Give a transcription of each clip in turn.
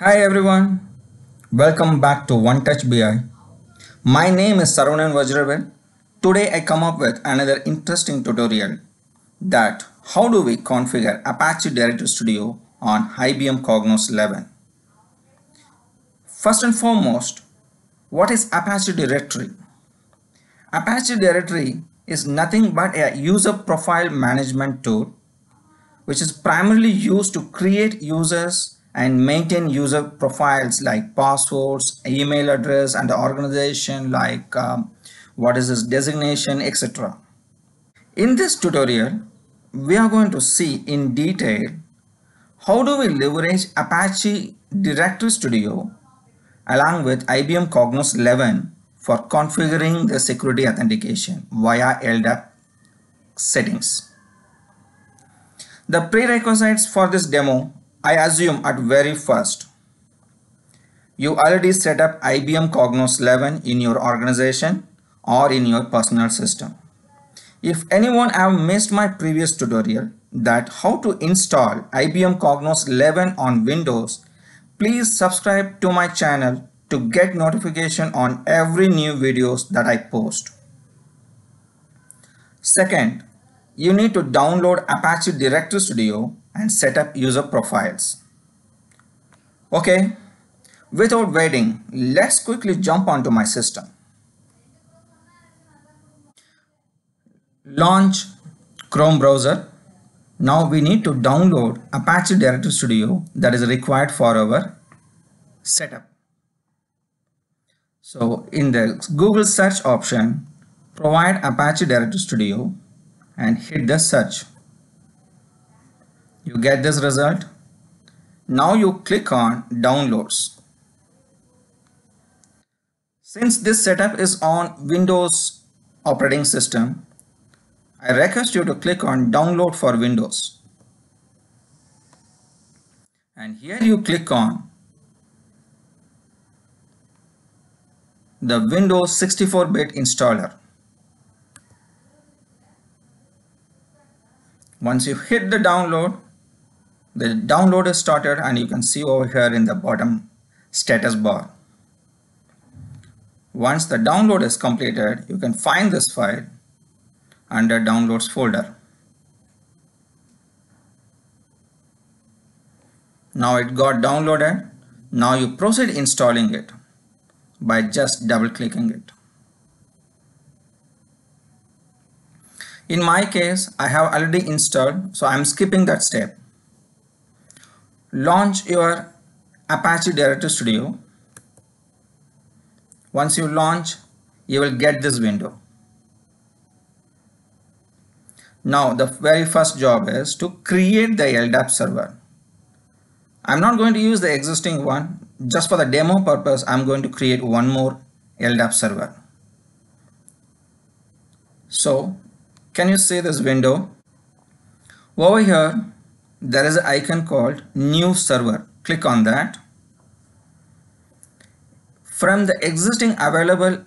Hi everyone, welcome back to One Touch BI. My name is Saravanan Vajravel. Today I come up with another interesting tutorial that how do we configure Apache Directory Studio on IBM Cognos 11. First and foremost, what is Apache Directory? Apache Directory is nothing but a user profile management tool which is primarily used to create users and maintain user profiles like passwords, email address, and the organization like what is this designation, etc. In this tutorial, we are going to see in detail how do we leverage Apache Directory Studio along with IBM Cognos 11 for configuring the security authentication via LDAP settings. The prerequisites for this demo, I assume at very first, you already set up IBM Cognos 11 in your organization or in your personal system. If anyone have missed my previous tutorial that how to install IBM Cognos 11 on Windows, please subscribe to my channel to get notification on every new videos that I post. Second, you need to download Apache Directory Studio and set up user profiles. Okay, without waiting, let's quickly jump onto my system. Launch Chrome browser. Now we need to download Apache Directory Studio that is required for our setup. So in the Google search option, provide Apache Directory Studio and hit the search. You get this result. Now you click on downloads. Since this setup is on Windows operating system, I request you to click on download for Windows. And here you click on the Windows 64-bit installer. Once you hit the download is started and you can see over here in the bottom status bar. Once the download is completed, you can find this file under downloads folder. Now it got downloaded. Now you proceed installing it by just double clicking it. In my case, I have already installed, so I'm skipping that step. Launch your Apache Directory Studio. Once you launch, you will get this window. Now the very first job is to create the LDAP server. I'm not going to use the existing one. Just for the demo purpose, I'm going to create one more LDAP server. So can you see this window? Over here, there is an icon called New Server. Click on that. From the existing available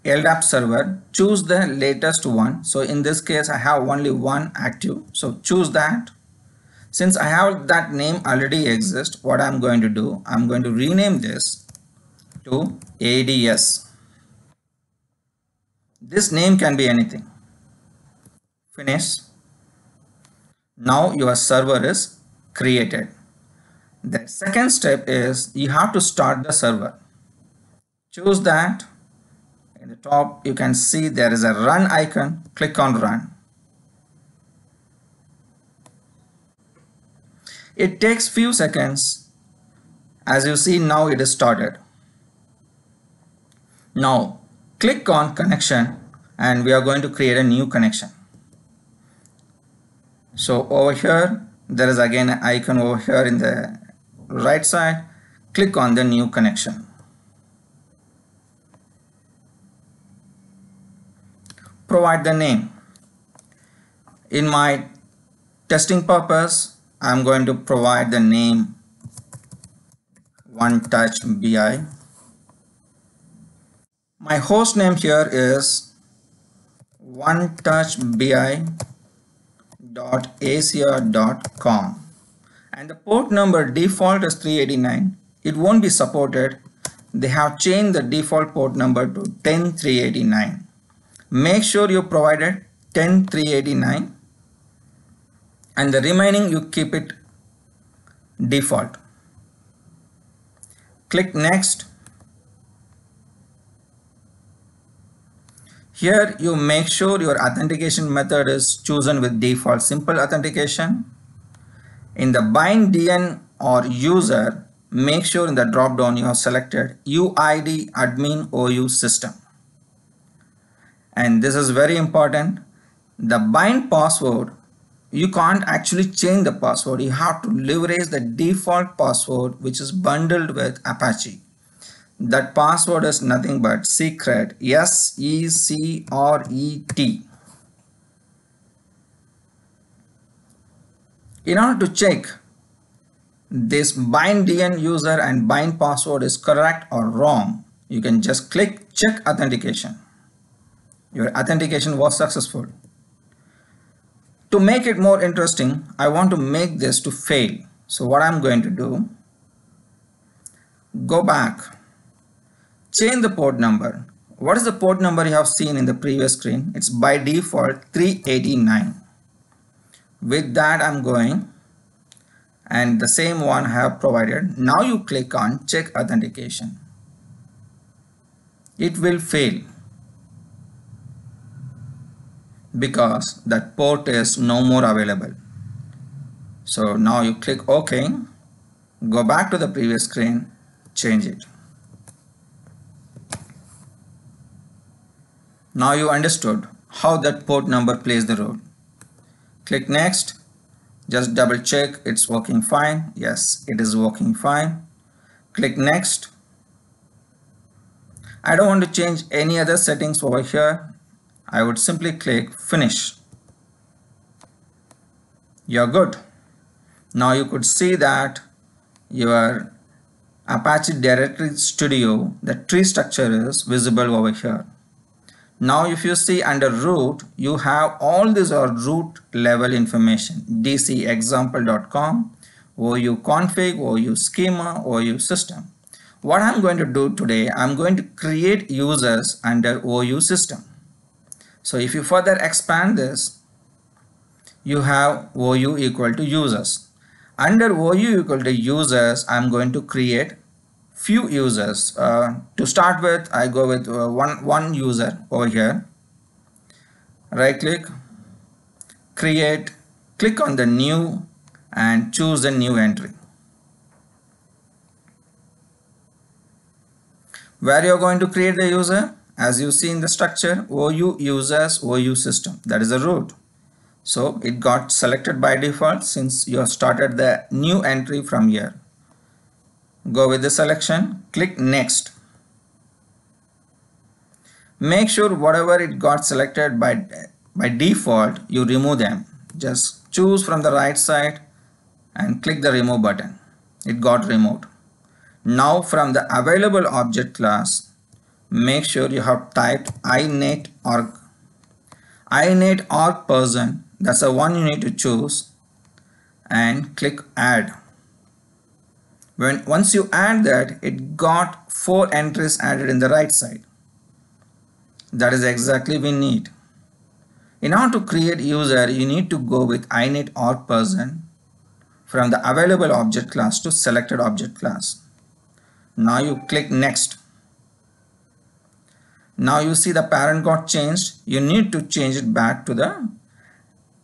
LDAP server, choose the latest one. So in this case, I have only one active. So choose that. Since I have that name already exists, what I'm going to do, I'm going to rename this to ADS. This name can be anything. Finish. Now your server is created. The second step is you have to start the server. Choose that. In the top you can see there is a run icon. Click on run. It takes few seconds. As you see, now it is started. Now click on connection and we are going to create a new connection. So over here, there is again an icon over here in the right side. Click on the new connection. Provide the name. In my testing purpose, I'm going to provide the name One Touch BI. My host name here is onetouchbi.asia.com and the port number default is 389. It won't be supported. They have changed the default port number to 10389. Make sure you provided 10389 and the remaining you keep it default. Click next. Here you make sure your authentication method is chosen with default simple authentication. In the bind DN or user, make sure in the drop down you have selected UID admin OU system. And this is very important. The bind password, you can't actually change the password. You have to leverage the default password which is bundled with Apache. That password is nothing but secret, SECRET. In order to check this bind DN user and bind password is correct or wrong, you can just click check authentication. Your authentication was successful. To make it more interesting, I want to make this to fail. So what I'm going to do, go back, change the port number. What is the port number you have seen in the previous screen? It's by default 389. With that I'm going, and the same one I have provided. Now you click on check authentication. It will fail because that port is no more available. So now you click OK, go back to the previous screen, change it. Now you understood how that port number plays the role. Click next, just double check it's working fine. Yes, it is working fine. Click next. I don't want to change any other settings over here. I would simply click finish. You're good. Now you could see that your Apache Directory Studio, the tree structure is visible over here. Now if you see under root, you have all these are root level information, dcexample.com, OU config, OU schema, OU system. What I'm going to do today, I'm going to create users under OU system. So if you further expand this, you have OU equal to users. Under OU equal to users, I'm going to create few users. To start with, I go with one user over here. Right click, create, click on the new and choose a new entry. Where you're going to create the user, as you see in the structure, OU users, OU system, that is the root. So it got selected by default since you have started the new entry from here. Go with the selection, click next. Make sure whatever it got selected by default, you remove them. Just choose from the right side and click the remove button. It got removed. Now from the available object class, make sure you have typed init.org. init.org person, that's the one you need to choose, and click add. Once you add that, it got 4 entries added in the right side. That is exactly we need. In order to create user, you need to go with init.org person from the available object class to selected object class. Now you click next. Now you see the parent got changed. You need to change it back to the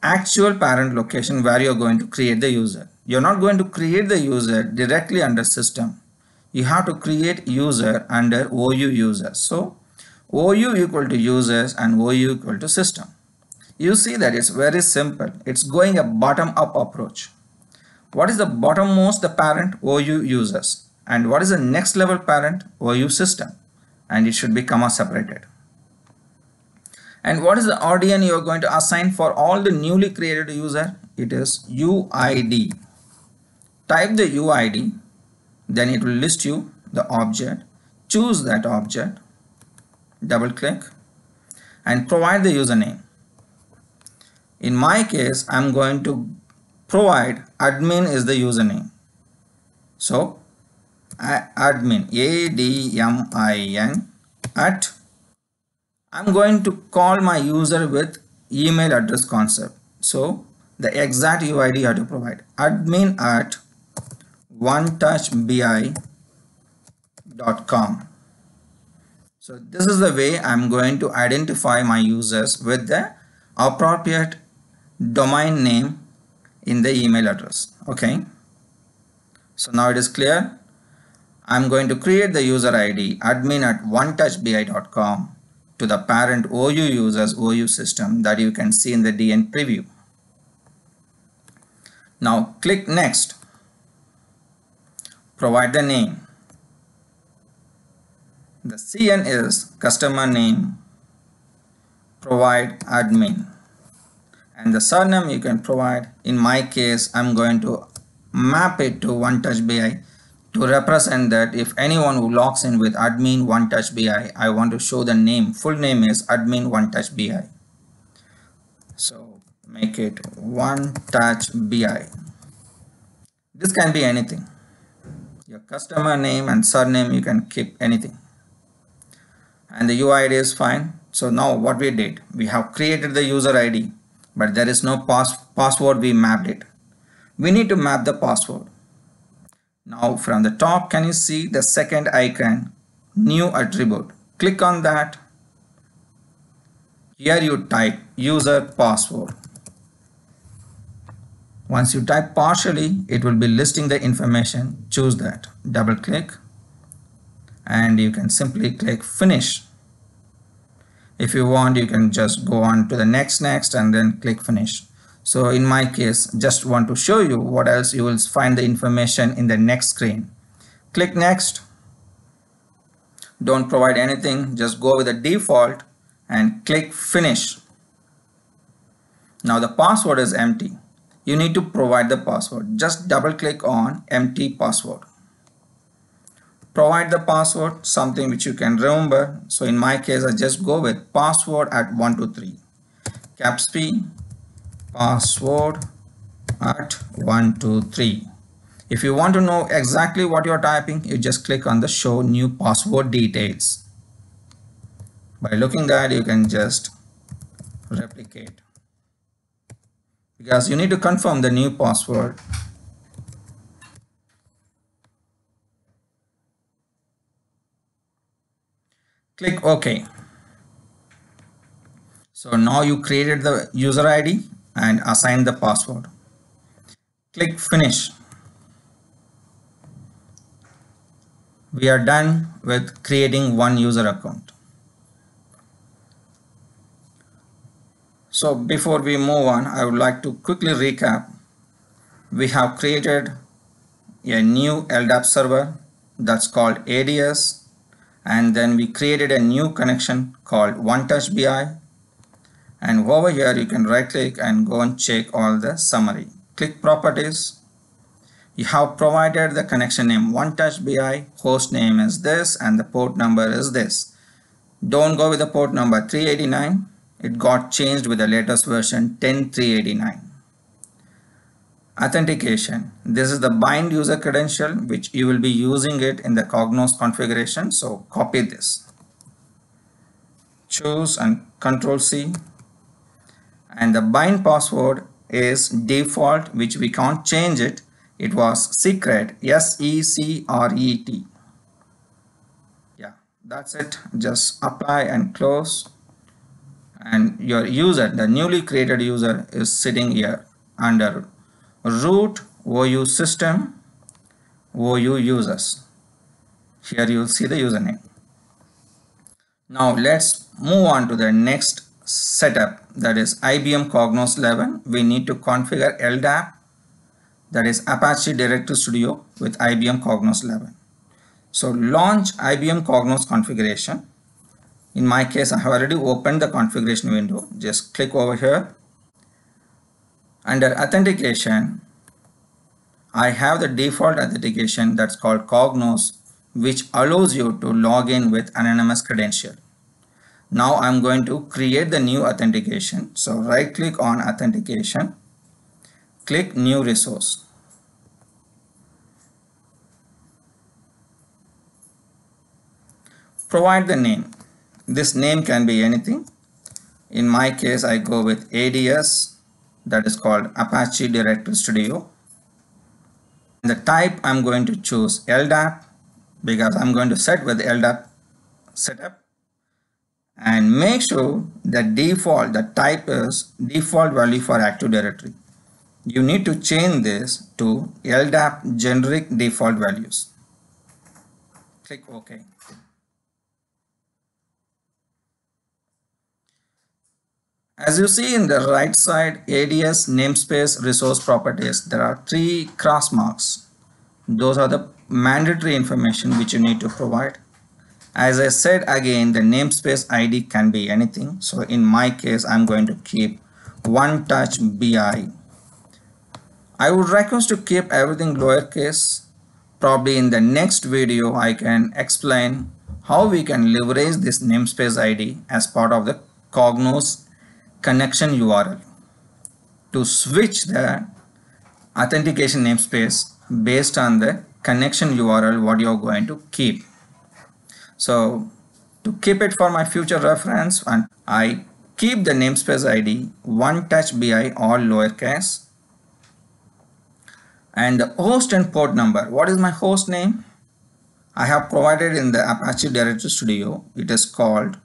actual parent location where you're going to create the user. You're not going to create the user directly under system. You have to create user under OU users. So OU equal to users and OU equal to system. You see that it's very simple. It's going a bottom up approach. What is the bottommost? The parent OU users. And what is the next level parent? OU system. And it should be comma separated. And what is the RDN you are going to assign for all the newly created user? It is UID. Type the UID, then it will list you the object. Choose that object, double click, and provide the username. In my case, I'm going to provide admin is the username. So admin, ADMIN at, I'm going to call my user with email address concept. So the exact UID you have to provide, admin at onetouchbi.com. So this is the way I'm going to identify my users with the appropriate domain name in the email address. Okay. So now it is clear. I'm going to create the user ID admin at onetouchbi.com to the parent OU users OU system that you can see in the DN preview. Now click next. Provide the name. The CN is customer name. Provide admin. And the surname you can provide. In my case, I'm going to map it to OneTouchBI to represent that if anyone who logs in with admin OneTouchBI, I want to show the name. Full name is admin OneTouchBI. So make it OneTouchBI. This can be anything. Your customer name and surname, you can keep anything. And the UID is fine. So now what we did, we have created the user ID, but there is no password. We mapped it. We need to map the password. Now from the top, can you see the second icon, new attribute? Click on that. Here you type user password. Once you type partially, it will be listing the information. Choose that. Double click and you can simply click finish. If you want, you can just go on to the next and then click finish. So in my case, just want to show you what else you will find the information in the next screen. Click next. Don't provide anything, just go with the default and click finish. Now the password is empty. You need to provide the password. Just double click on empty password. Provide the password, something which you can remember. So in my case, I just go with password at 123. Caps P, password at 123. If you want to know exactly what you're typing, you just click on the show new password details. By looking that, you can just replicate. Because you need to confirm the new password. Click OK. So now you created the user ID and assigned the password. Click finish. We are done with creating one user account. So before we move on, I would like to quickly recap. We have created a new LDAP server that's called ADS, and then we created a new connection called OneTouchBI. And over here you can right click and go and check all the summary. Click properties. You have provided the connection name OneTouchBI, host name is this, and the port number is this. Don't go with the port number 389. It got changed with the latest version 10.389. Authentication. This is the bind user credential which you will be using it in the Cognos configuration. So copy this. Choose and Control C. And the bind password is default, which we can't change it. It was secret, SECRET. Yeah, that's it. Just apply and close. And your user, the newly created user, is sitting here under root OU system OU users. Here you will see the username. Now let's move on to the next setup, that is IBM Cognos 11. We need to configure LDAP, that is Apache Directory Studio with IBM Cognos 11. So launch IBM Cognos configuration. In my case, I have already opened the configuration window. Just click over here. Under authentication, I have the default authentication that's called Cognos, which allows you to log in with anonymous credential. Now I'm going to create the new authentication. So right click on authentication, Click New Resource. Provide the name. This name can be anything. In my case, I go with ADS, that is called Apache Directory Studio. The type I'm going to choose LDAP because I'm going to set with LDAP setup, and make sure the type is default value for Active Directory. You need to change this to LDAP generic default values. Click OK. As you see in the right side, ADS namespace resource properties, there are 3 cross marks. Those are the mandatory information which you need to provide. As I said again, the namespace ID can be anything. So in my case, I'm going to keep OneTouch.bi. I would request to keep everything lowercase. Probably in the next video, I can explain how we can leverage this namespace ID as part of the Cognos connection URL to switch the authentication namespace based on the connection URL what you're going to keep. So to keep it for my future reference, and I keep the namespace ID OneTouch.bi all lowercase, and the host and port number. What is my host name? I have provided in the Apache Directory Studio. It is called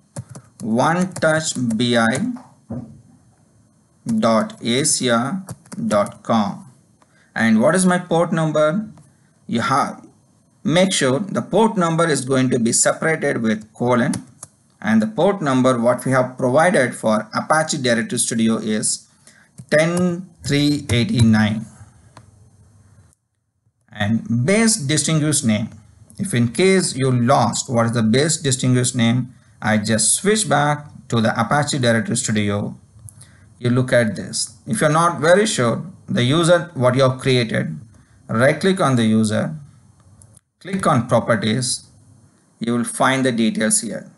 onetouchbi.asia.com. And what is my port number? You have make sure the port number is going to be separated with colon, and the port number what we have provided for Apache Directory Studio is 10389. And base distinguished name. If in case you lost what is the base distinguished name, I just switch back to the Apache Directory Studio. You look at this. If you're not very sure the user what you have created, right click on the user, click on properties. You will find the details here.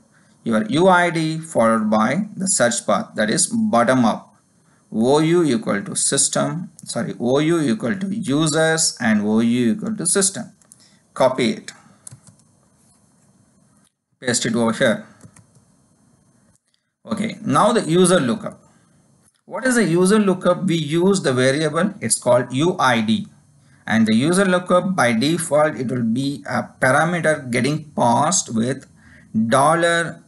Your UID followed by the search path, that is bottom up. OU equal to system, OU equal to users, and OU equal to system. Copy it. Paste it over here. Okay, now the user lookup. What is the user lookup? We use the variable, it's called UID. And the user lookup by default, it will be a parameter getting passed with dollar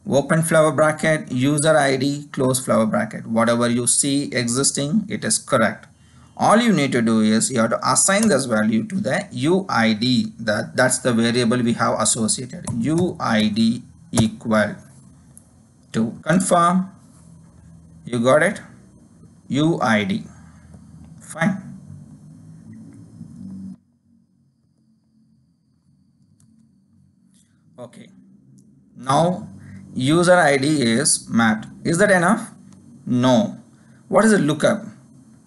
open flower bracket user ID close flower bracket. Whatever you see existing, it is correct. All you need to do is you have to assign this value to the UID. That's the variable we have associated. UID equal to confirm. You got it? UID. Fine. Okay. Now user ID is mapped. Is that enough? No. What is a lookup?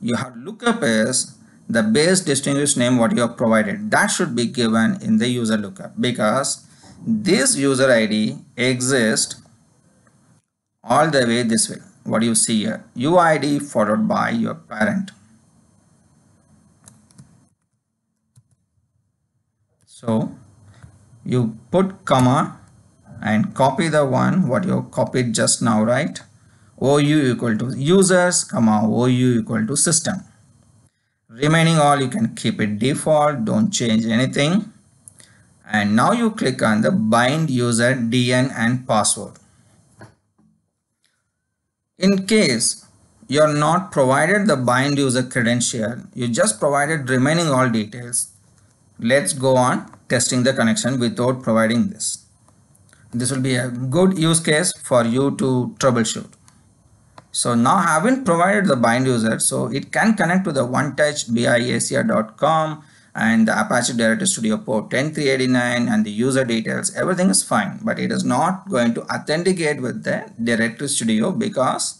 You have lookup is the base distinguished name what you have provided. That should be given in the user lookup because this user ID exists all the way this way. What do you see here? UID followed by your parent. So you put comma and copy the one what you copied just now, right? OU equal to users, comma OU equal to system. Remaining all you can keep it default, don't change anything. And now you click on the bind user DN and password. In case you're not provided the bind user credential, you just provided remaining all details. Let's go on testing the connection without providing this. This will be a good use case for you to troubleshoot. So now I haven't provided the bind user, so it can connect to the OneTouchBI.asia.com and the Apache Directory Studio port 10389 and the user details. Everything is fine, but it is not going to authenticate with the Directory Studio because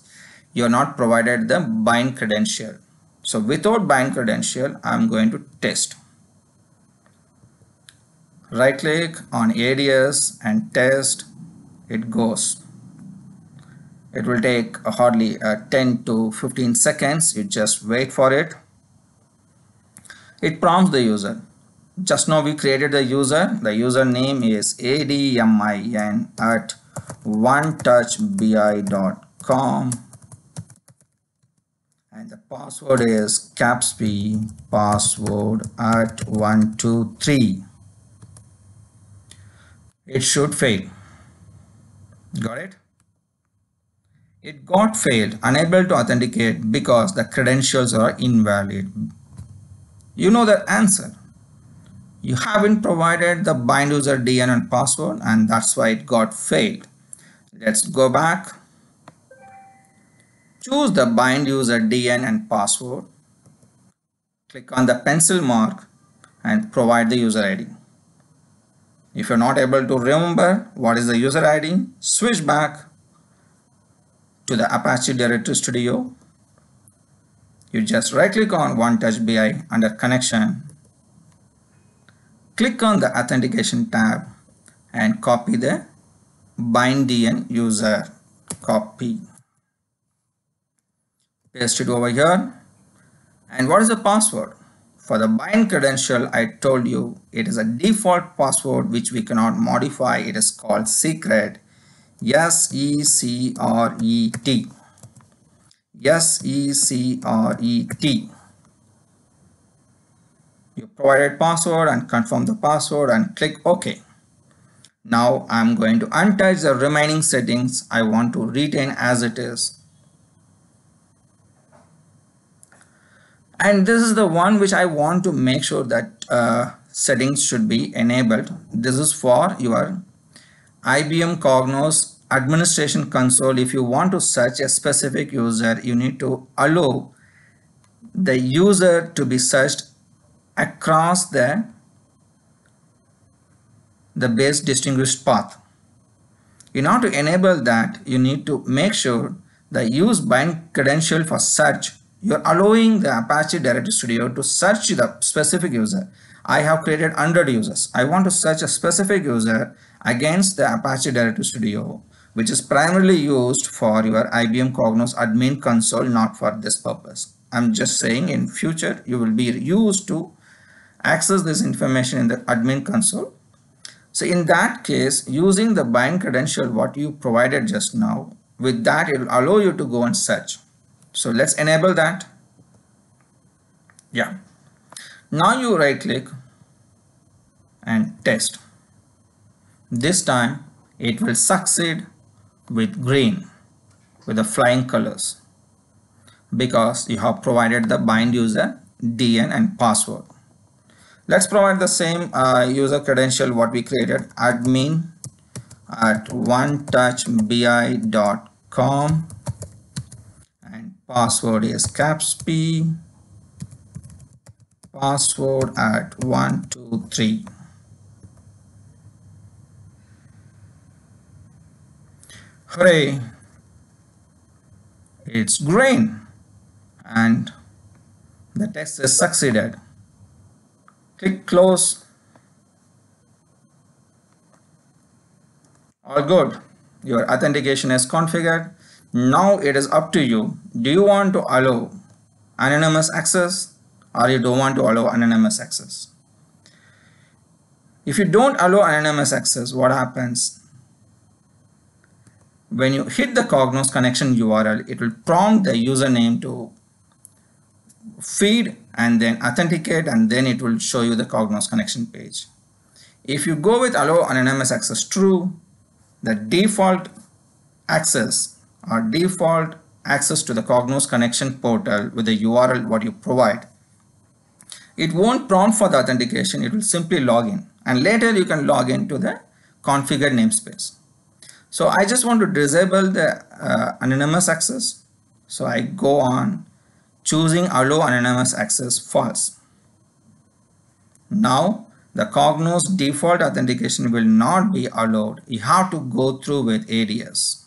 you're not provided the bind credential. So without bind credential, I'm going to test. Right click on ADS and test. It goes. It will take hardly 10 to 15 seconds. You just wait for it. It prompts the user. Just now we created the user. The username is admin at onetouchbi.com and the password is capsp password at 123. It should fail. Got it? It got failed, unable to authenticate because the credentials are invalid. You know the answer. You haven't provided the bind user DN and password, and that's why it got failed. Let's go back. Choose the bind user DN and password. Click on the pencil mark and provide the user ID. If you're not able to remember what is the user ID, switch back to the Apache Directory Studio. You just right click on OneTouchBI under connection. Click on the authentication tab and copy the bind DN user. Copy. Paste it over here. And what is the password? For the bind credential, I told you it is a default password which we cannot modify. It is called secret. S-E-C-R-E-T. S-E-C-R-E-T. You provided password and confirm the password and click OK. Now I'm going to untouch the remaining settings. I want to retain as it is. And this is the one which I want to make sure that settings should be enabled. This is for your IBM Cognos administration console. If you want to search a specific user, you need to allow the user to be searched across the base distinguished path. In order to enable that, you need to make sure the use bind credential for search. You're allowing the Apache Directory Studio to search the specific user. I have created 100 users. I want to search a specific user against the Apache Directory Studio, which is primarily used for your IBM Cognos admin console, not for this purpose. I'm just saying in future you will be used to access this information in the admin console. So in that case, using the bind credential what you provided just now, with that it will allow you to go and search. So let's enable that. Yeah. Now you right click and test. This time it will succeed with green, with the flying colors, because you have provided the bind user DN and password. Let's provide the same user credential what we created, admin at onetouchbi.com and password is capsp password at 123. Hooray, it's green and the test is succeeded. Click close. All good. Your authentication is configured. Now it is up to you. Do you want to allow anonymous access or you don't want to allow anonymous access? If you don't allow anonymous access, what happens? When you hit the Cognos connection URL, it will prompt the username to feed and then authenticate, and then it will show you the Cognos connection page. If you go with allow anonymous access true, the default access or default access to the Cognos connection portal with the URL what you provide, it won't prompt for the authentication. It will simply log in, and later you can log into the configured namespace. So I just want to disable the anonymous access. So I go on choosing allow anonymous access false. Now the Cognos default authentication will not be allowed. You have to go through with ADS.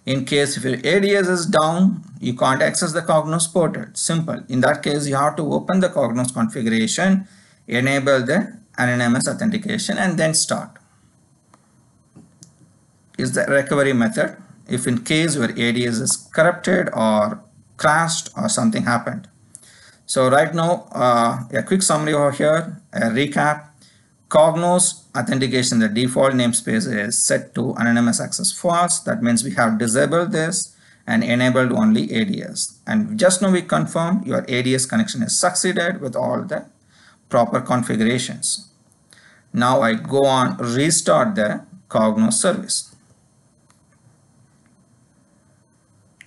In case if your ADS is down, you can't access the Cognos portal. Simple. In that case, you have to open the Cognos configuration, enable the anonymous authentication, and then start. Is the recovery method. if in case your ADS is corrupted or crashed or something happened. So right now, a quick summary over here, a recap. Cognos authentication, the default namespace is set to anonymous access false. That means we have disabled this and enabled only ADS. And just now we confirmed your ADS connection is succeeded with all the proper configurations. Now I go on restart the Cognos service.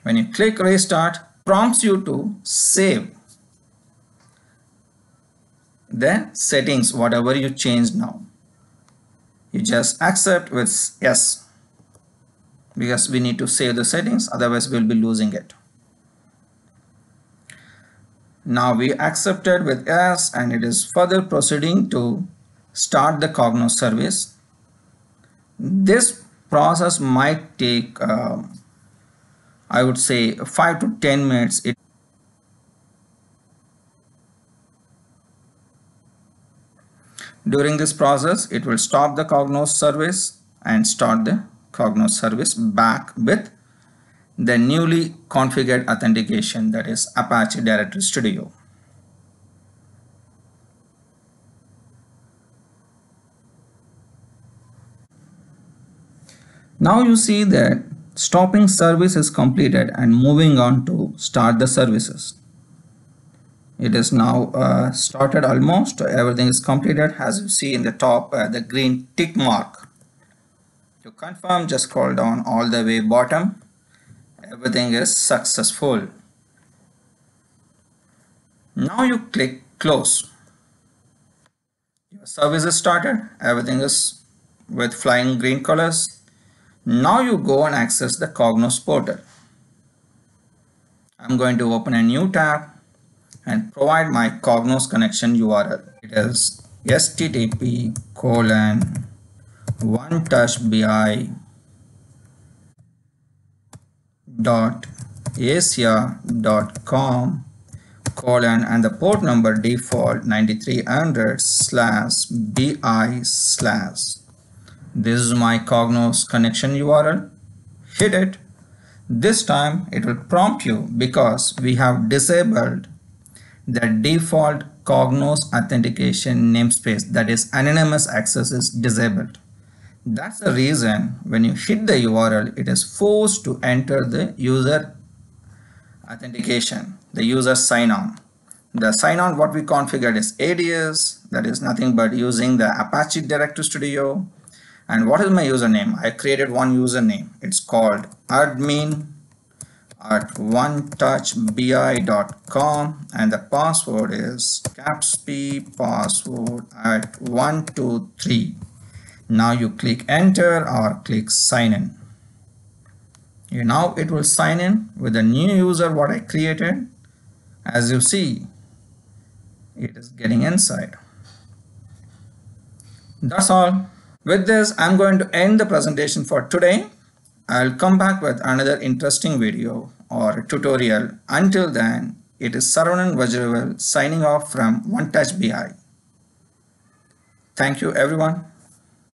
When you click restart, prompts you to save the settings, whatever you changed now. You just accept with yes, because we need to save the settings, otherwise we'll be losing it. Now we accepted with yes, and it is further proceeding to start the Cognos service. This process might take I would say 5 to 10 minutes. During this process, it will stop the Cognos service and start the Cognos service back with the newly configured authentication, that is Apache Directory Studio. Now you see that stopping service is completed and moving on to start the services. It is now started almost, everything is completed. As you see in the top, the green tick mark. To confirm, just scroll down all the way bottom. Everything is successful. Now you click close. Your service is started, everything is with flying green colors. Now you go and access the Cognos portal. I'm going to open a new tab and provide my Cognos connection URL. It is http://1touchbi.asia.com and the port number default 9300/bi/. This is my Cognos connection URL. Hit it. This time it will prompt you because we have disabled the default Cognos authentication namespace, that is anonymous access, is disabled. That's the reason when you hit the URL, it is forced to enter the user authentication, the user sign-on. The sign-on what we configured is ADS, that is nothing but using the Apache Directory Studio. And what is my username? I created one username. It's called admin@onetouchbi.com and the password is capsp password@123. Now you click enter or click sign in. Now it will sign in with the new user what I created. As you see, it is getting inside. That's all. With this, I'm going to end the presentation for today. I'll come back with another interesting video or tutorial. Until then, it is Saravanan Vajravel signing off from OneTouchBI. Thank you everyone.